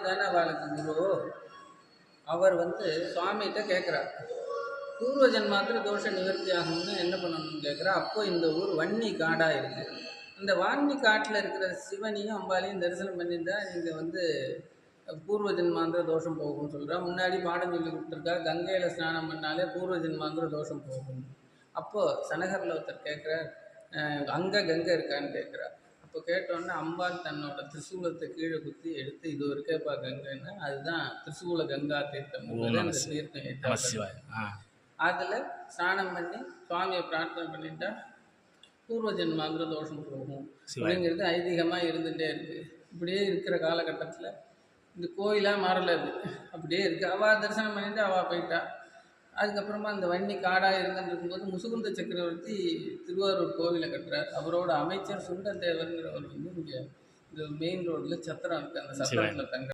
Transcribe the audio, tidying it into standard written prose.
தானே அவளுக்கு குரு. அவர் சுவாமிகிட்ட கேட்குறார், பூர்வ ஜன்மாத்திர தோஷ நிவர்த்தி ஆகணும்னு என்ன பண்ணணும்னு கேட்குறா. அப்போ இந்த ஊர் வன்னி காடாக இருக்குது. இந்த வான்னி காட்டில் இருக்கிற சிவனையும் அம்பாலையும் தரிசனம் பண்ணியிருந்தா நீங்கள் பூர்வ ஜென்மாந்திர தோஷம் போகும்னு சொல்கிறா. முன்னாடி பாடம் சொல்லி கொடுத்துருக்கா, கங்கையில் ஸ்நானம் பண்ணாலே பூர்வ ஜென்மாந்திர தோஷம் போகும். அப்போது சனகரில் ஒருத்தர் கேட்குறார், அங்கே கங்கை இருக்கான்னு கேட்குறார். அப்போ கேட்டோன்னே அம்பாள் தன்னோட திரிசூலத்தை கீழே குத்தி எடுத்து இது ஒரு கேட்பா கங்கைன்னா அதுதான் திரிசூல கங்கா தீர்த்தம். அந்த தீர்த்தம் ஏற்ற அதில் ஸ்நானம் பண்ணி சுவாமியை பிரார்த்தனை பண்ணிட்டா பூர்வ ஜென்மாந்திர தோஷம் போகும் அப்படிங்கிறது ஐதீகமாக இருந்துகிட்டே இருக்குது. இப்படியே இருக்கிற காலகட்டத்தில் இந்த கோயிலாக மாறலை, அது அப்படியே இருக்குது. அவள் தரிசனம் பண்ணிட்டு அவள் போயிட்டா. அதுக்கப்புறமா அந்த வன்னி காடாக இருந்துட்டு இருக்கும்போது முசுகுந்த சக்கரவர்த்தி திருவாரூர் கோவிலை கட்டுறார். அவரோட அமைச்சர் சுந்தரதேவருங்கிறவர் இங்கே இந்த மெயின் ரோட்டில் சத்திரம் இருக்குது. அந்த சத்திரத்தில் தங்க